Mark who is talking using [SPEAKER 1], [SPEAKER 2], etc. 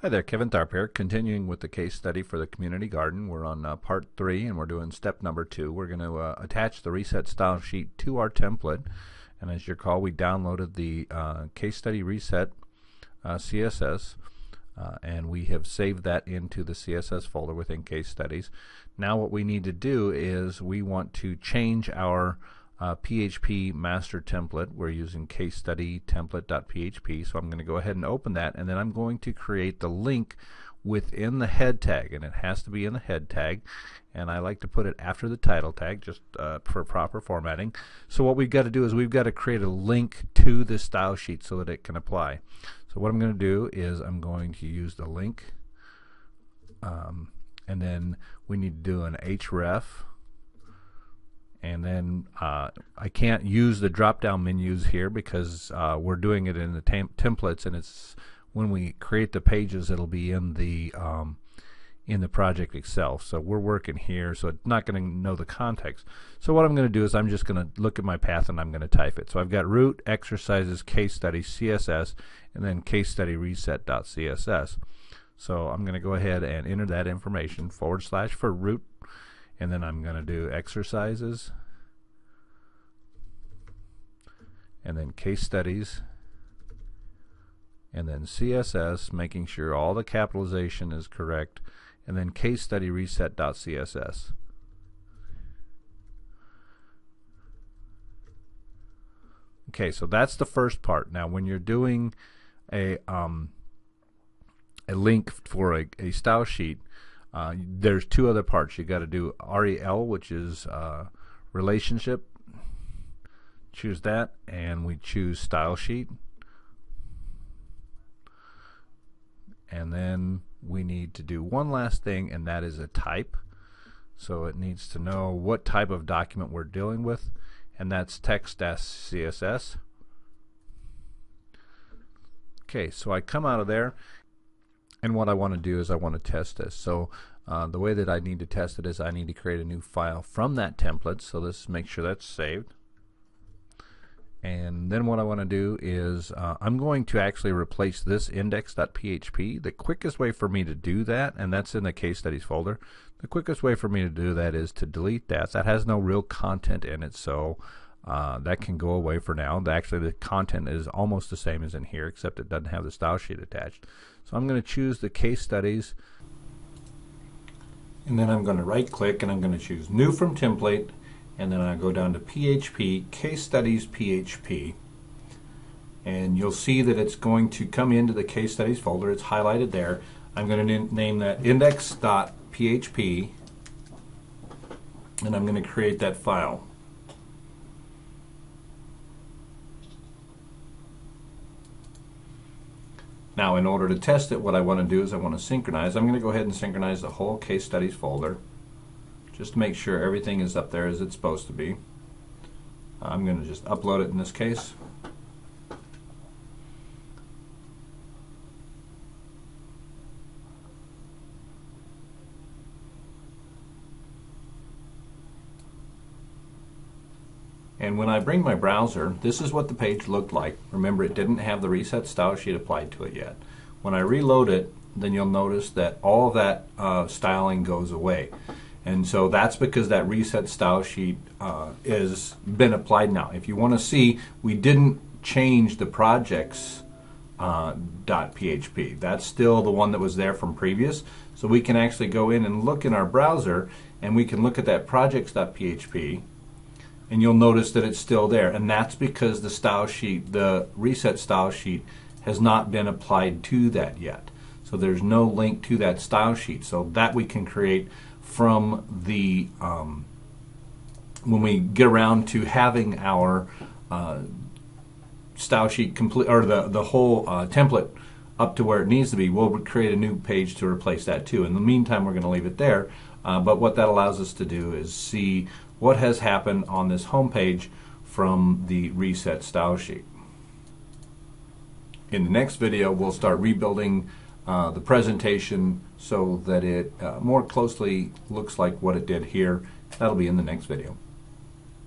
[SPEAKER 1] Hi there, Kevin Tharp here, continuing with the case study for the community garden. We're on part 3 and we're doing step number 2. We're going to attach the Reset Style Sheet to our template, and as you recall, we downloaded the case study reset CSS and we have saved that into the CSS folder within case studies. Now what we need to do is we want to change our PHP master template. We're using case study template.php, so I'm going to go ahead and open that, and then I'm going to create the link within the head tag, and it has to be in the head tag, and I like to put it after the title tag just for proper formatting. So what we've got to do is we've got to create a link to the style sheet so that it can apply. So what I'm going to do is I'm going to use the link, and then we need to do an href. And then I can't use the drop-down menus here because we're doing it in the templates, and it's when we create the pages, it'll be in the project itself. So we're working here, so it's not going to know the context. So what I'm going to do is I'm just going to look at my path and I'm going to type it. So I've got root exercises case study CSS and then case study reset.css. So I'm going to go ahead and enter that information / for root. And then I'm going to do exercises, and then case studies, and then CSS, making sure all the capitalization is correct, and then case study reset.css. Okay, so that's the first part. Now when you're doing a link for a style sheet, there's two other parts. You got to do REL, which is relationship. Choose that, and we choose style sheet, and then we need to do one last thing, and that is a type. So it needs to know what type of document we're dealing with, and that's text-CSS. Okay, so I come out of there, and what I want to do is I want to test this. So the way that I need to test it is I need to create a new file from that template. So let's make sure that's saved. And then what I want to do is I'm going to actually replace this index.php. The quickest way for me to do that, and that's in the case studies folder, the quickest way for me to do that is to delete that. That has no real content in it, so that can go away for now. Actually, the content is almost the same as in here, except it doesn't have the style sheet attached. So I'm going to choose the case studies, and then I'm going to right click and I'm going to choose new from template, and then I go down to PHP case studies PHP, and you'll see that it's going to come into the case studies folder. It's highlighted there. I'm going to name that index.php, and I'm going to create that file. Now in order to test it, what I want to do is I want to synchronize. I'm going to go ahead and synchronize the whole case studies folder just to make sure everything is up there as it's supposed to be. I'm going to just upload it in this case. And when I bring my browser, this is what the page looked like. Remember, it didn't have the reset style sheet applied to it yet. When I reload it, then you'll notice that all of that styling goes away. And so that's because that reset style sheet is been applied now. If you want to see, we didn't change the projects .php. That's still the one that was there from previous. So we can actually go in and look in our browser, and we can look at that projects.php, and you'll notice that it's still there, and that's because the style sheet, the reset style sheet, has not been applied to that yet. So there's no link to that style sheet. So that we can create from the when we get around to having our style sheet complete, or the whole template up to where it needs to be, we'll create a new page to replace that too. In the meantime, we're going to leave it there, but what that allows us to do is see what has happened on this home page from the reset style sheet. In the next video, we'll start rebuilding the presentation so that it more closely looks like what it did here. That'll be in the next video.